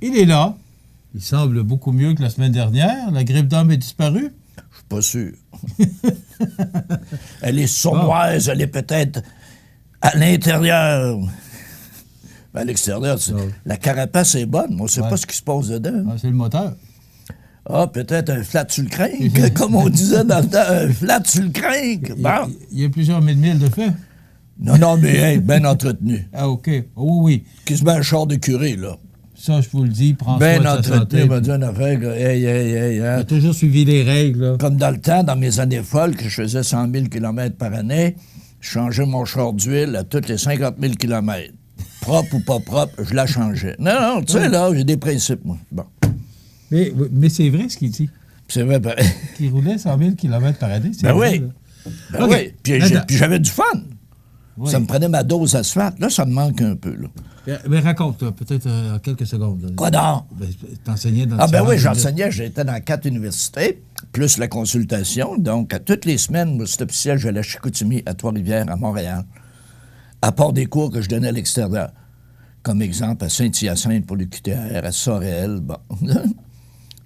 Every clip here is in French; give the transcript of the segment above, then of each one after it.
Il est là. Il semble beaucoup mieux que la semaine dernière. La grippe d'homme est disparue. Je suis pas sûr. Elle est sournoise, elle est peut-être à l'intérieur. À l'extérieur, la carapace est bonne, mais on ne sait pas ce qui se passe dedans. Ah, c'est le moteur. Ah, peut-être un flat sur le crinque, comme on disait dans le temps, un flat sur le crinque. Bon. Il y a plusieurs mille de fait. Non, mais hey, bien entretenu. Ah, OK. Oh, oui. Qui se met un char de curé, là. Ça, je vous le dis, prends bien soin de sa santé. Bien entretenu, on va dire une affaire, hey. Il a toujours suivi les règles, là. Comme dans le temps, dans mes années folles, que je faisais 100 000 km par année, je changeais mon char d'huile à tous les 50 000 km. Propre ou pas propre, je la changeais. Non, tu sais, là, j'ai des principes, moi. Bon. Mais c'est vrai ce qu'il dit. C'est vrai, pareil. Qu'il roulait 100 000 km par année, c'est Ben vrai, oui. là. Ben Okay. Oui. Puis j'avais du fun. Oui. Ça me prenait ma dose d'asphalte. Là, ça me manque un peu, là. Mais raconte, là, peut-être en quelques secondes. Là. Quoi donc? T'enseignais dans Oui, j'enseignais. J'étais dans 4 universités, plus la consultation. Donc, à toutes les semaines, moi, c'était officiel, j'allais à Chicoutimi, à Trois-Rivières, à Montréal. À part des cours que je donnais à l'extérieur. Comme exemple, à Saint-Hyacinthe pour le QTR, à Sorel, bon.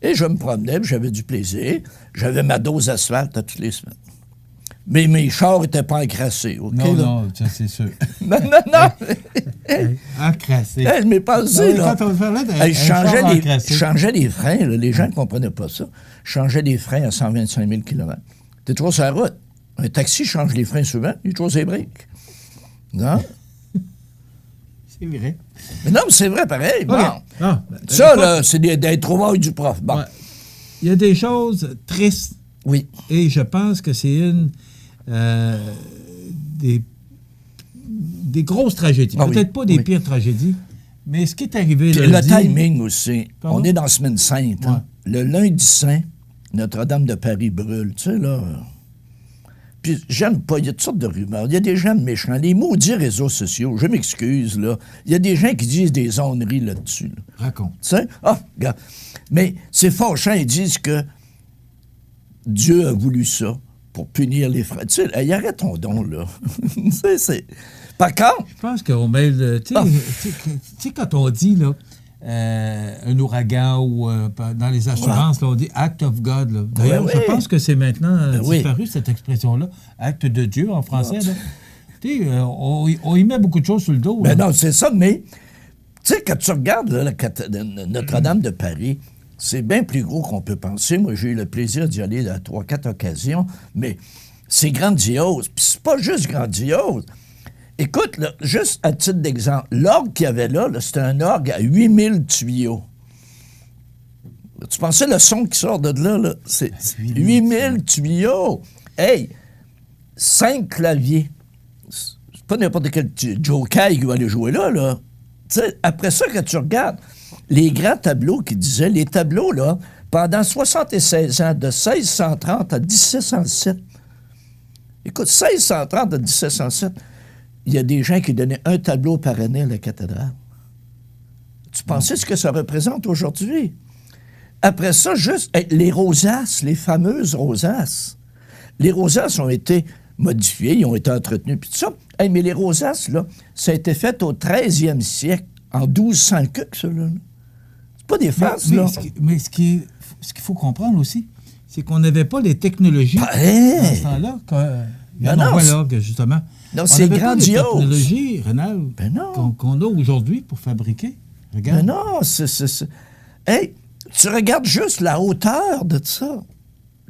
Et je me promenais, puis j'avais du plaisir. J'avais ma dose d'asphalte à toutes les semaines. Mais mes chars n'étaient pas encrassés, OK? Non, ça, c'est sûr. non. Encrassé. Je m'ai pensé, là. Quand on fait là, Je changeais les freins, là. Les gens ne comprenaient pas ça. Je changeais les freins à 125 000 km. T'es toujours sur la route. Un taxi change les freins souvent, il est toujours ses briques. Non? C'est vrai. Mais non, mais c'est vrai, pareil. Bon. Ça, là, c'est des trouvailles du prof. Bon. Ouais. Il y a des choses tristes. Oui. Et je pense que c'est une des grosses tragédies. Peut-être pas des pires tragédies, mais ce qui est arrivé puis lundi... le timing aussi. Pardon? On est dans Semaine Sainte. Hein? Le lundi saint, Notre-Dame de Paris brûle. Tu sais, là... Puis j'aime pas, il y a toutes sortes de rumeurs. Il y a des gens méchants. Les maudits réseaux sociaux, je m'excuse, là. Il y a des gens qui disent des honneries là-dessus. Là. Raconte. Tu sais? Ah, regarde. Mais c'est fâchant, ils disent que Dieu a voulu ça pour punir les frères. Tu sais, hey, arrêtons donc, là. Par contre... Je pense qu'on mêle... Tu sais, quand on dit, là, un ouragan ou dans les assurances, là, on dit « act of God ». D'ailleurs, je pense que c'est maintenant disparu, cette expression-là. « Acte de Dieu » en français. Là. Tu sais, on y met beaucoup de choses sur le dos. Ben non, c'est ça, mais... Tu sais, quand tu regardes là, Notre-Dame de Paris, c'est bien plus gros qu'on peut penser. Moi, j'ai eu le plaisir d'y aller à 3-4 occasions, mais c'est grandiose. Puis c'est pas juste grandiose. Écoute, là, juste à titre d'exemple, l'orgue qu'il y avait là, c'était un orgue à 8000 tuyaux. Tu pensais le son qui sort de là, c'est 8000 tuyaux. Hey, 5 claviers. C'est pas n'importe quel joker qui va aller jouer là. T'sais, après ça, quand tu regardes les grands tableaux qui disaient, les tableaux, là, pendant 76 ans, de 1630 à 1707. Écoute, 1630 à 1707, il y a des gens qui donnaient un tableau par année à la cathédrale. Tu pensais ce que ça représente aujourd'hui? Après ça, juste les rosaces, les fameuses rosaces. Les rosaces ont été modifiées, ils ont été entretenues, puis tout ça. Hey, mais les rosaces, là, ça a été fait au 13e siècle, en 1200 cucs, ça, là. C'est pas des farces, là. Mais ce qu'il faut comprendre aussi, c'est qu'on n'avait pas les technologies dans ce temps-là. Voilà, justement. Non, c'est grandiose. Les technologies, Rénal, qu'on a aujourd'hui pour fabriquer. Regarde. Mais non, Hey, tu regardes juste la hauteur de ça.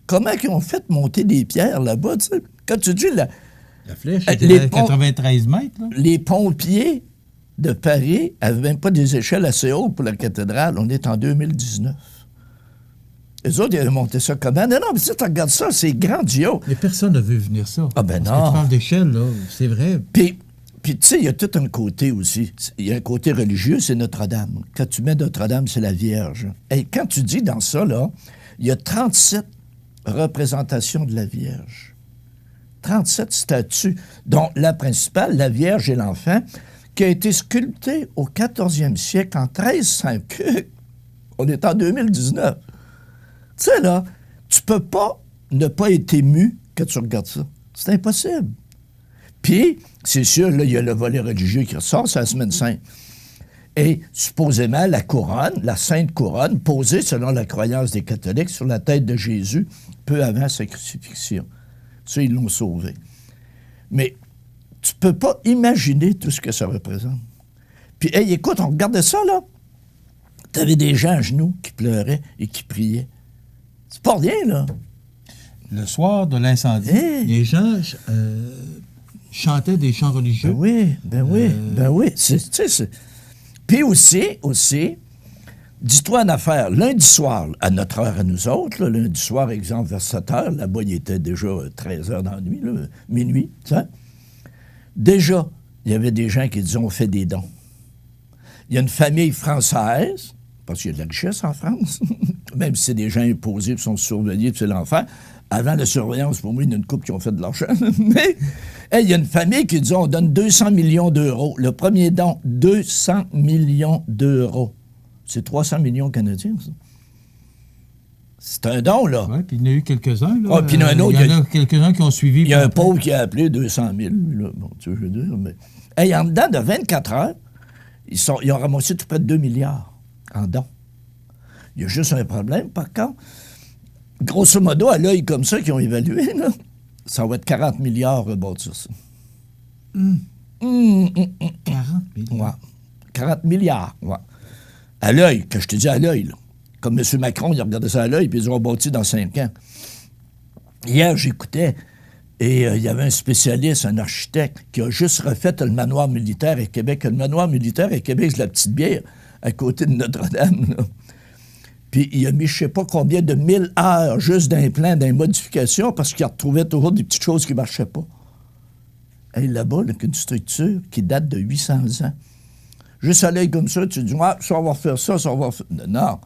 Comment ils ont fait monter des pierres là-bas, tu sais? Quand tu dis la flèche était à 93 mètres. Là. Les pompiers de Paris n'avaient même pas des échelles assez hautes pour la cathédrale. On est en 2019. Les autres, ils avaient monté ça comment? Non, mais si tu regardes ça, c'est grandiose. Mais personne n'a vu venir ça. Ah ben parce non. Que tu parles d'échelle, là, c'est vrai. Puis tu sais, il y a tout un côté aussi. Il y a un côté religieux, c'est Notre-Dame. Quand tu mets Notre-Dame, c'est la Vierge. Et quand tu dis dans ça, là, il y a 37 représentations de la Vierge. 37 statues, dont la principale, la Vierge et l'Enfant, qui a été sculptée au 14e siècle en 1300 cucs. On est en 2019. Tu sais, là, tu peux pas ne pas être ému quand tu regardes ça. C'est impossible. Puis, c'est sûr, là, il y a le volet religieux qui ressort, c'est la Semaine Sainte. Et supposément, la couronne, la sainte couronne, posée selon la croyance des catholiques sur la tête de Jésus peu avant sa crucifixion. Ça, ils l'ont sauvé. Mais tu peux pas imaginer tout ce que ça représente. Puis, hey, écoute, on regardait ça, là. T'avais des gens à genoux qui pleuraient et qui priaient. C'est pas rien, là. Le soir de l'incendie, les gens chantaient des chants religieux. Ben oui. Puis aussi, dis-toi une affaire. Lundi soir, à notre heure à nous autres, là, lundi soir, exemple, vers 7 heures, là-bas, il était déjà 13 heures dans la nuit, là, minuit, tu sais. Déjà, il y avait des gens qui disaient, on fait des dons. Il y a une famille française, parce qu'il y a de la richesse en France, même si c'est des gens imposés, qui sont surveillés, puis c'est l'enfer. Avant la surveillance, pour moi, il y a une couple qui ont fait de l'argent. Mais il y a une famille qui dit on donne 200 millions d'euros. Le premier don, 200 millions d'euros. C'est 300 millions canadiens, ça. C'est un don, là. Oui, puis il y en a eu quelques-uns, là. Puis il y en a quelques-uns qui ont suivi. Il y a un pauvre qui a appelé 200 000, là. Bon, tu veux dire, mais... en dedans de 24 heures, ils ont ramassé tout près de 2 milliards en dons. Il y a juste un problème, par contre. Grosso modo, à l'œil comme ça, qu'ils ont évalué, là, ça va être 40 milliards rebâtir ça. 40 milliards? Ouais. 40 milliards, ouais. À l'œil, que je te dis à l'œil, là. Comme M. Macron, il regardait ça à l'œil, puis ils ont bâti dans 5 ans. Hier, j'écoutais, et il y avait un spécialiste, un architecte, qui a juste refait le manoir militaire à Québec. Le manoir militaire à Québec, c'est la petite bière, à côté de Notre-Dame, là. Puis il a mis je ne sais pas combien de 1000 heures juste d'implants, d'imodifications, parce qu'il retrouvait toujours des petites choses qui ne marchaient pas. Et là-bas, là, une structure qui date de 800 ans. Juste à l'œil comme ça, tu dis, ça, on va refaire ça, on va refaire... Non.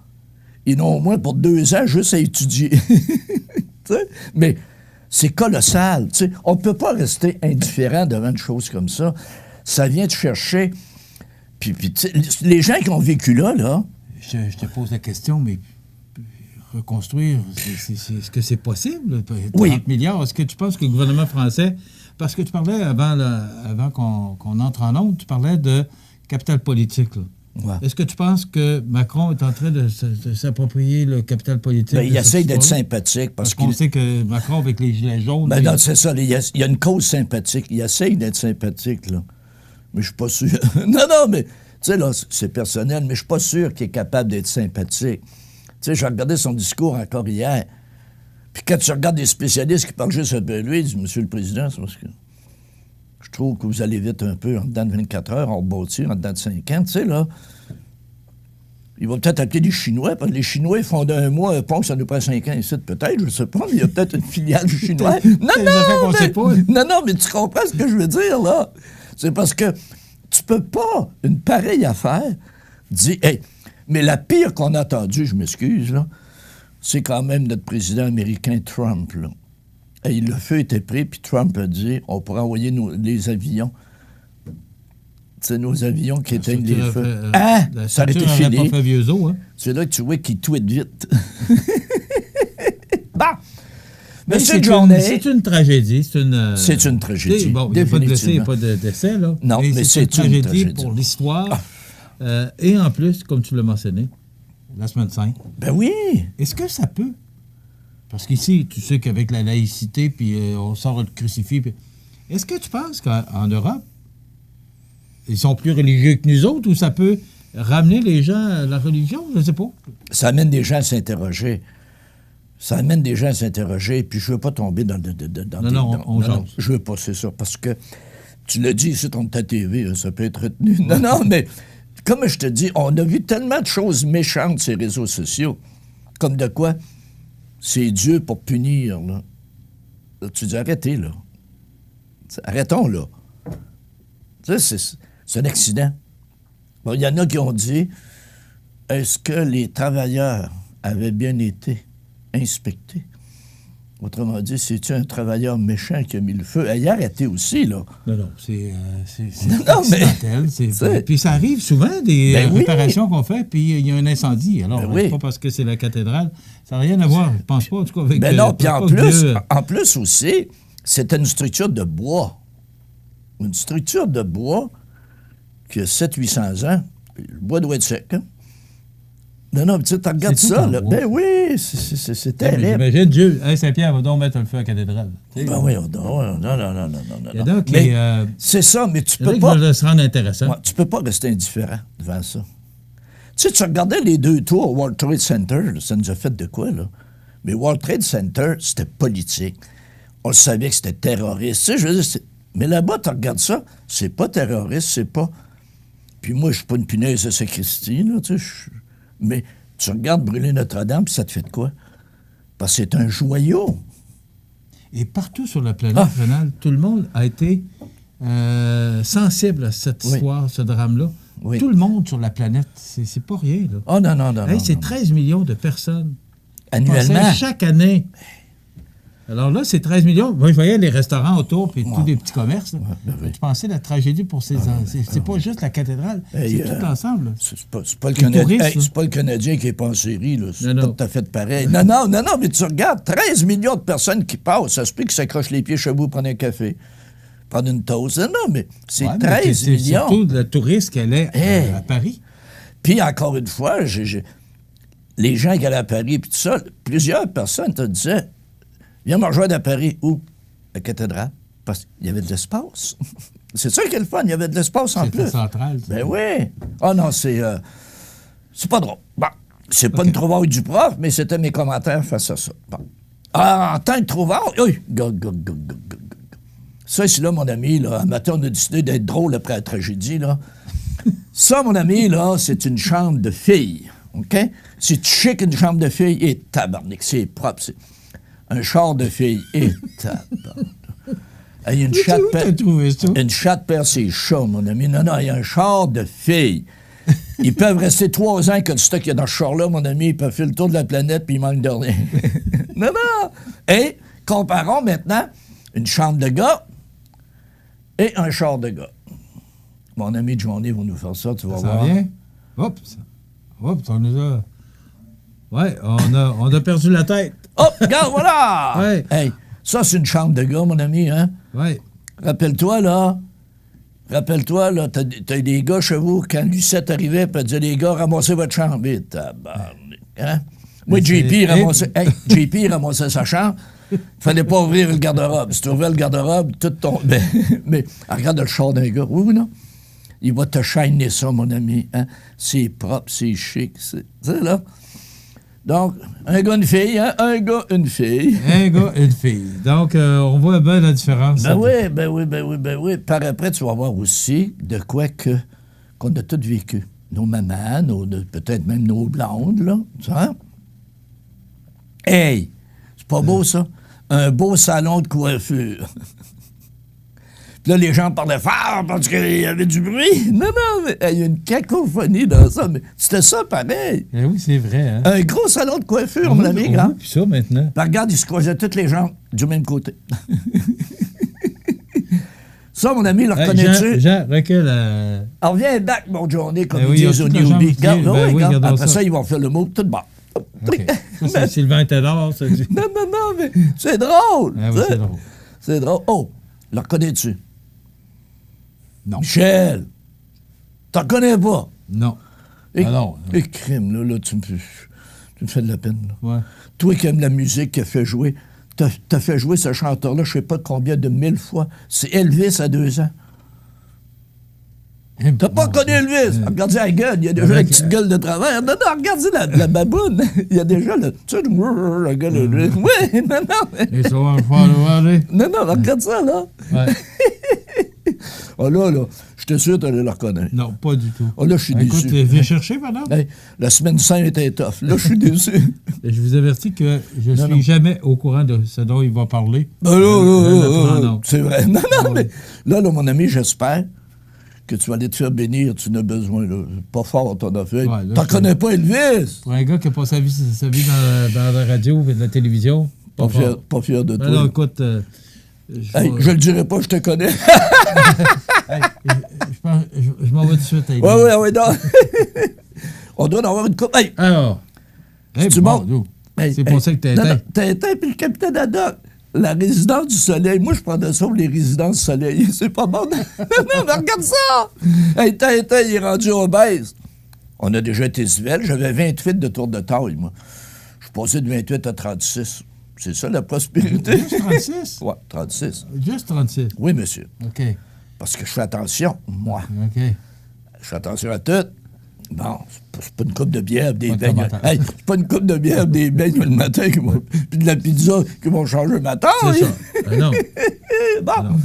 Ils n'ont au moins pour 2 ans juste à étudier. Mais c'est colossal. T'sais. On ne peut pas rester indifférent devant une chose comme ça. Ça vient te chercher. Puis les gens qui ont vécu là... Je te pose la question, mais reconstruire, est-ce que c'est possible? 30 milliards, est-ce que tu penses que le gouvernement français... Parce que tu parlais, avant qu'on entre en onde, tu parlais de capital politique. Là. Ouais. Est-ce que tu penses que Macron est en train de s'approprier le capital politique? Bien, il essaie d'être sympathique. Parce qu'on sait que Macron, avec les gilets jaunes... Ben non, c'est ça. Il y a une cause sympathique. Il essaie d'être sympathique, là. Mais je suis pas sûr. non, mais... Tu sais, là, c'est personnel, mais je suis pas sûr qu'il est capable d'être sympathique. Tu sais, j'ai regardé son discours encore hier. Puis quand tu regardes des spécialistes qui parlent juste un peu de lui, ils disent « Monsieur le Président, c'est parce que je trouve que vous allez vite un peu. En dedans de 24 heures, on rebâtit en dedans de 5 ans. » Tu sais, là, ils vont peut-être appeler les Chinois, parce que les Chinois font d'un mois un pont, ça nous prend 5 ans ici, peut-être, je ne sais pas, mais il y a peut-être une filiale chinoise. Non, mais tu comprends ce que je veux dire, là. C'est parce que tu peux pas, une pareille affaire, dire... Hey, mais la pire qu'on a entendue, je m'excuse, là, c'est quand même notre président américain Trump, là. Et le feu était pris, puis Trump a dit, on pourrait envoyer les avions. C'est nos avions qui éteignent les feux. Ça aurait été fini. Pas fait vieux os, hein? C'est là que tu vois qu'il tweet vite. Bon! Mais c'est une tragédie. C'est une tragédie. Bon, il n'y a pas de blessés, il n'y a pas de décès, là. Non, mais c'est une tragédie pour l'histoire. Et en plus, comme tu l'as mentionné, la semaine sainte. Ben oui! Est-ce que ça peut? Parce qu'ici, tu sais qu'avec la laïcité, puis on sort le crucifix. Est-ce que tu penses qu'en Europe, ils sont plus religieux que nous autres, ou ça peut ramener les gens à la religion? Je ne sais pas. Ça amène des gens à s'interroger. Puis je ne veux pas tomber dans... Non, je veux pas, c'est ça. Parce que, tu l'as dit ici, ton ta TV, ça peut être retenu. Non, mais, comme je te dis, on a vu tellement de choses méchantes sur les réseaux sociaux. Comme de quoi? C'est Dieu pour punir, là. Tu dis, arrêtez, là. Arrêtons, là. Tu sais, c'est un accident. Bon, il y en a qui ont dit, est-ce que les travailleurs avaient bien été inspectés? Autrement dit, c'est-tu un travailleur méchant qui a mis le feu? Il a arrêté aussi, là. Non, c'est accidentel. Puis ça arrive souvent, des réparations qu'on fait, puis il y a un incendie. Alors, c'est pas parce que c'est la cathédrale. Ça n'a rien à voir, je pense pas, en tout cas, avec... non, puis en plus aussi, c'était une structure de bois. Une structure de bois qui a 700-800 ans. le bois doit être sec. Hein? Non, tu regardes ça, là. Ben oui, c'est terrible. J'imagine, Dieu, hey, Saint-Pierre va donc mettre le feu à la cathédrale. Ben oui, non. Donc, c'est ça, mais tu peux pas... Ça se rendre intéressant. Ouais, tu peux pas rester indifférent devant ça. Tu sais, tu regardais les 2 tours au World Trade Center, là, ça nous a fait de quoi, là? Mais World Trade Center, c'était politique. On le savait que c'était terroriste. Tu sais, je veux dire, mais là-bas, tu regardes ça, c'est pas terroriste, c'est pas... Puis moi, je suis pas une punaise de sacristie, là, tu sais, mais tu regardes brûler Notre-Dame, puis ça te fait de quoi? Parce que c'est un joyau. Et partout sur la planète, Rénal, tout le monde a été sensible à cette histoire, ce drame-là. Oui. Tout le monde sur la planète, c'est pas rien, là. Oh non. C'est 13 millions de personnes. Annuellement. Chaque année. Alors là, c'est 13 millions. Moi, je voyais les restaurants autour, puis tous les petits commerces. Tu pensais la tragédie pour ces... c'est pas juste la cathédrale, c'est tout l'ensemble. C'est pas le Canadien qui est pas en série, là. C'est pas tout à fait pareil. Non, mais tu regardes, 13 millions de personnes qui passent. Ça se peut qu'ils s'accrochent les pieds chez vous, prendre un café, prendre une toast. Non, mais c'est 13 millions. C'est surtout le touriste qu'elle est à Paris. Puis, encore une fois, les gens qui allaient à Paris, puis tout ça, plusieurs personnes te disaient... Viens me rejoindre à Paris. Où? La cathédrale. Parce qu'il y avait de l'espace. C'est ça qui est le fun. Il y avait de l'espace en plus. C'était central. Ben oui. Oh non, c'est pas drôle. Bon, c'est pas une trouvaille du prof, mais c'était mes commentaires face à ça. Bon. En tant que trouvaille... Oui. Ça, ici, là, mon ami, là, un matin, on a décidé d'être drôle après la tragédie, là. Ça, mon ami, là, c'est une chambre de filles. OK? C'est chic, une chambre de filles. Et tabarnak, c'est propre, c'est... Un char de filles. Et il y a une chatte perd ses chats, mon ami. Non, il y a un char de filles. Ils peuvent rester 3 ans que du stock qu'il y a dans ce char-là, mon ami. Ils peuvent faire le tour de la planète puis ils manquent de rien. Non. Et comparons maintenant une chambre de gars et un char de gars. Mon ami Johnny va nous faire ça, tu vas voir. Ça vient? Oups, on nous a... Ouais, on a perdu la tête. Oh, regarde, voilà! Ouais. Hey, ça, c'est une chambre de gars, mon ami, hein? Oui. Rappelle-toi, là, t'as des gars chez vous, quand Lucette arrivait, puis elle disait, les gars, ramassez votre chambre. Et hein? Moi, JP ramassait sa chambre. Fallait pas ouvrir le garde-robe. Si tu ouvrais le garde-robe, tout tombait. Mais regarde le char d'un gars. Oui ou non? Il va te shiner ça, mon ami. Hein? C'est propre, c'est chic. C'est là. Donc, un gars, une fille, hein? Un gars, une fille. Un gars, une fille. Donc, on voit bien la différence. Ben oui. Par après, tu vas voir aussi de quoi qu'on a tous vécu. Nos mamans, peut-être même nos blondes, là. Tu vois? Hey! C'est pas beau, ça? Un beau salon de coiffure. Puis là, les gens parlaient fort parce qu'il y avait du bruit. Non, mais il y a une cacophonie dans ça. Mais c'était ça, pareil. Eh oui, c'est vrai. Hein? Un gros salon de coiffure, mon ami. Oui, puis ça, maintenant. Ben, regarde, ils se croisaient toutes les jambes du même côté. Ça, mon ami, le reconnais-tu? Jean, recule. Alors, viens back, mon Johnny, comme ils disent au newbie. Regarde, après ça, ils vont faire le mot tout bas. Okay. Ça, c'est Sylvain Taylor, ça dit. Non, mais c'est drôle. Ah oui, c'est drôle. C'est drôle. Oh, le reconnais-tu? Non. Michel, t'en connais pas? Non. Et crime, là, tu me fais de la peine. Là. Ouais. Toi qui aimes la musique, qui a fait jouer, t'as fait jouer ce chanteur-là, je sais pas combien de 1000 fois. C'est Elvis à 2 ans. T'as pas connu Elvis? Regardez la gueule, il y a déjà une petite gueule de travers. Non, regardez la baboune. Il y a déjà le... Tu sais, la gueule de lui. Oui, non, regarde ça, là. Ouais. Oh là, j'étais sûr que tu allais le reconnaître. Non, pas du tout. Oh là, je suis déçu. Écoute, viens chercher, madame. Hey, la semaine sainte était tough. Là, je suis déçu. Je vous avertis que je ne suis jamais au courant de ce dont il va parler. Non, c'est vrai. Non, mais là, mon ami, j'espère que tu vas aller te faire bénir, tu n'as besoin. Là. Pas fort, ton affaire. Ouais, t'en connais pas, Elvis? Pour un gars qui n'a pas sa vie dans la radio et de la télévision. Pas fier de toi. Non, écoute... je le dirai pas, je te connais. Je m'en vais tout de suite. Oui, non. On doit en avoir une coupe. Hey. Alors, c'est bon. C'est pour ça que Tintin. Tintin puis le capitaine Haddock. La résidence du soleil. Moi, je prendrais ça pour les résidences du soleil. C'est pas bon. Non, mais regarde ça. Hey, Tintin, il est rendu obèse. On a déjà été Zvel. J'avais 28 de tour de taille, moi. Je suis passé de 28 à 36. C'est ça, la prospérité. Juste 36? Oui, 36. Juste 36? Oui, monsieur. OK. Parce que je fais attention, moi. OK. Je fais attention à tout. Bon, c'est pas une coupe de bière, des Pas de beignes. commentaire. Hey, c'est pas une coupe de bière, des beignes le matin, puis de la pizza qui vont changer ma taille. C'est ça. Ben non. Bon. Non.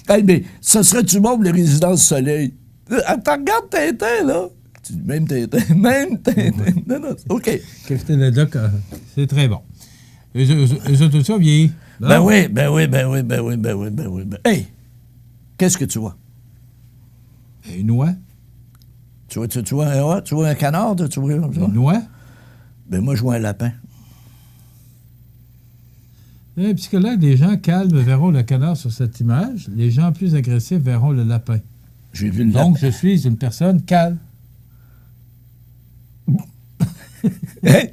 Hey, mais ça serait-tu bon pour les résidences soleil? Attends, regarde Tintin, là. Même Tintin. Non, non, OK. Capitaine Haddock, c'est très bon. Les autres ça vieillit. Ben oui. Hey, qu'est-ce que tu vois? Une noix. Tu vois un canard, tu vois? Une noix. Ben moi, je vois un lapin. Les psychologues, les gens calmes verront le canard sur cette image. Les gens plus agressifs verront le lapin. J'ai vu le Donc, lapin. je suis une personne calme. Hey,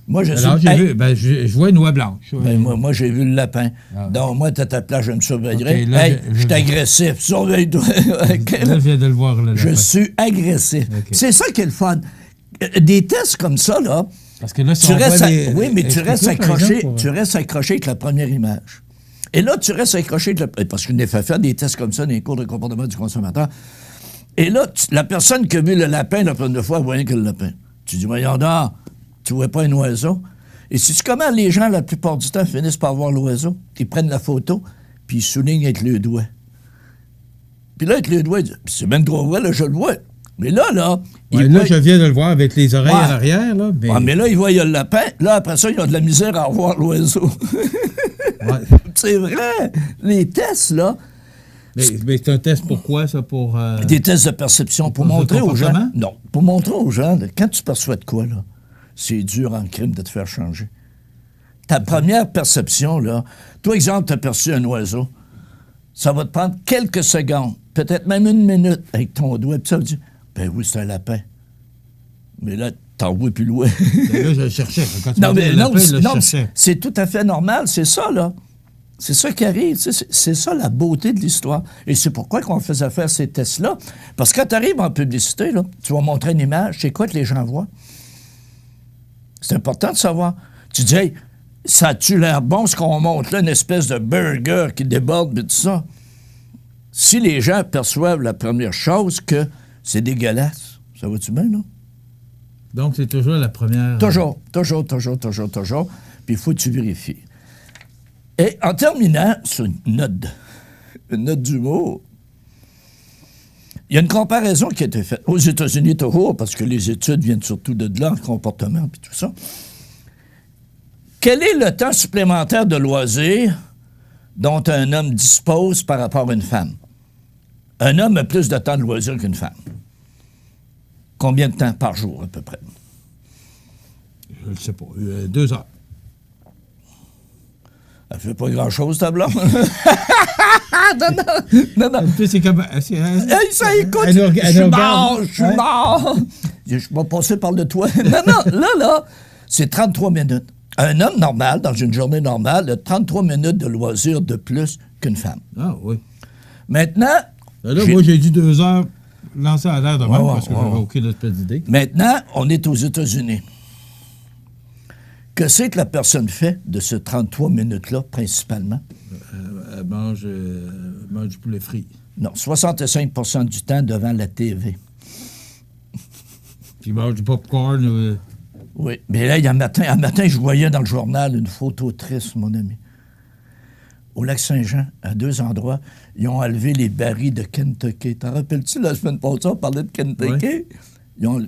moi, je Alors, suis... j'ai Hey, vu, je vois une noix blanche. ben, moi, j'ai vu le lapin. Ah. Donc, moi, t'as ta place, je me surveillerai. OK, là, hey, je suis agressif. Surveille-toi. Là, je viens de le voir, le lapin. Je suis agressif. OK. C'est ça qui est le fun. Des tests comme ça, là, Parce que là, si tu on restes, voit des- oui, mais tu restes explique-le, par accroché, exemple, pour- tu restes accroché avec la première image. Et là, tu restes accroché avec parce qu'on a fait faire des tests comme ça dans les cours de comportement du consommateur. Et là, la personne qui a vu le lapin la première fois, elle voyait que le lapin. Tu dis, voyons donc, tu vois pas un oiseau? Et sais-tu comment les gens, la plupart du temps, finissent par voir l'oiseau? Ils prennent la photo, puis ils soulignent avec le doigt. Puis là, avec le doigt, ils disent, c'est même trop vrai, là, je le vois. Mais là, Ouais, ils là, voient- je viens de le voir avec les oreilles Ouais. à l'arrière. Là, mais... Ah, mais là, ils voient le lapin. Là, après ça, ils ont de la misère à revoir l'oiseau. Ouais. C'est vrai. Les tests, là, Mais c'est un test pourquoi, ça? Pour, des tests de perception pour Pour le montrer aux gens. comportement? Non, pour montrer aux gens, là, quand tu perçois de quoi, là, c'est dur en crime de te faire changer. Ta première perception, là, toi, exemple, tu as perçu un oiseau. Ça va te prendre quelques secondes, peut-être même une minute avec ton doigt. Puis ça, tu dis, ben oui, c'est un lapin. Mais là, t'en vois plus loin. Ben là, je le cherchais. Quand tu Non, m'as dit mais le non, lapin, je le non, cherchais. c'est tout à fait normal, c'est ça, là. C'est ça qui arrive, tu sais, c'est ça la beauté de l'histoire. Et c'est pourquoi qu'on faisait faire ces tests-là. Parce que quand tu arrives en publicité, là, tu vas montrer une image, c'est quoi que les gens voient? C'est important de savoir. Tu dis, hey, ça a-tu l'air bon ce qu'on montre là, une espèce de burger qui déborde, et tout ça? Si les gens perçoivent la première chose que c'est dégueulasse, ça va-tu bien, là? Donc, c'est toujours la première... Toujours. Puis il faut que tu vérifies. Et en terminant sur une note d'humour, il y a une comparaison qui a été faite aux États-Unis toujours, parce que les études viennent surtout de là, le comportement puis tout ça. Quel est le temps supplémentaire de loisirs dont un homme dispose par rapport à une femme? Un homme a plus de temps de loisirs qu'une femme. Combien de temps par jour, à peu près? Je ne sais pas. 2 heures. Elle fait pas grand-chose, ta blonde. non. Puis c'est comme... Hey, ça écoute, Elle nous je regarde- suis elle nous mort, regarde. je suis Hein? mort. Je vais passer par le toit. Non, là, c'est 33 minutes. Un homme normal, dans une journée normale, a 33 minutes de loisirs de plus qu'une femme. Ah oui. Maintenant, Là, moi, j'ai dit 2 heures lancé à l'air de même Ouais, parce que ouais, j'avais ouais. aucune espèce d'idée. maintenant, on est aux États-Unis. Que c'est que la personne fait de ce 33 minutes-là, principalement? Elle mange du poulet frit. Non, 65 du temps devant la TV. Puis il mange du popcorn. Oui, mais là, un matin, je voyais dans le journal une photo triste, mon ami. Au Lac-Saint-Jean, à 2 endroits, ils ont enlevé les barils de Kentucky. T'en rappelles-tu, la semaine passée, on parlait de Kentucky?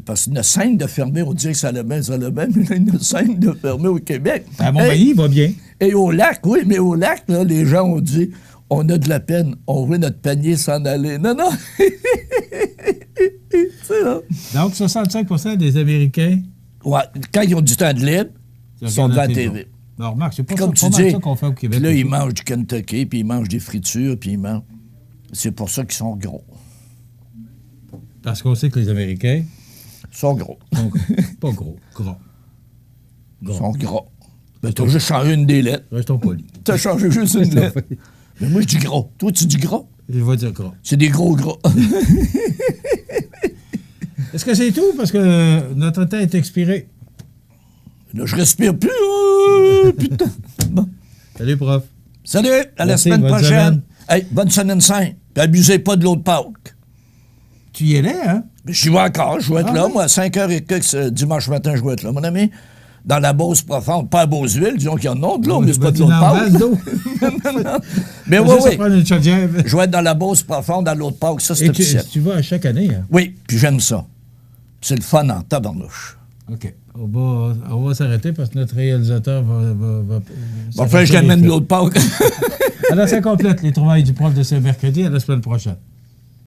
Parce qu'il y en a 5 de fermés, on dirait que ça allait bien, mais là, il y en a 5 de fermés au Québec. À Montmagny, il va bien. Et au lac, oui, mais au lac, là, les gens ont dit, on a de la peine, on veut notre panier s'en aller. Non. Tu sais, là. Donc, 65 des Américains... Ouais, quand ils ont du temps de libre, ils sont devant la TV. Non, remarque, c'est pas, Comme ça, tu pas mal dis, ça qu'on fait au Québec. puis là, aussi. ils mangent du Kentucky, puis ils mangent des fritures, puis ils mangent... C'est pour ça qu'ils sont gros. Parce qu'on sait que les Américains Ils sont gros. sont pas gros, gras. Ils sont gros. Ben, t'as juste changé une des lettres. Restons polis. T'as changé juste une lettre. Mais moi, je dis gros. Toi, tu dis gros. Je vais dire gras. C'est des gros gras. Est-ce que c'est tout? Parce que notre temps est expiré. Là, je respire plus. Putain. Bon. Salut, prof. Salut, à Merci, la semaine bonne prochaine. semaine. Hey, bonne semaine sainte. Puis abusez pas de l'eau de Pâques. Tu y allais, hein? Je vais encore, je vais être là. Ouais. Moi, à 5h et quelques dimanche matin, je vais être là, mon ami. Dans la Beauce profonde, pas à Beauceville, disons qu'il y en a de l'eau, mais c'est pas de l'eau de Pâques. Mais oui, je vais être dans la Beauce profonde, dans l'eau de Pâques, ça, c'est officiel. Tu vas à chaque année, hein? Oui, puis j'aime ça. C'est le fun en tabarnouche. OK. On va s'arrêter parce que notre réalisateur va Bon, enfin, je l'amène de l'eau de Pâques. Alors, ça complète les trouvailles du prof de ce mercredi. À la semaine prochaine.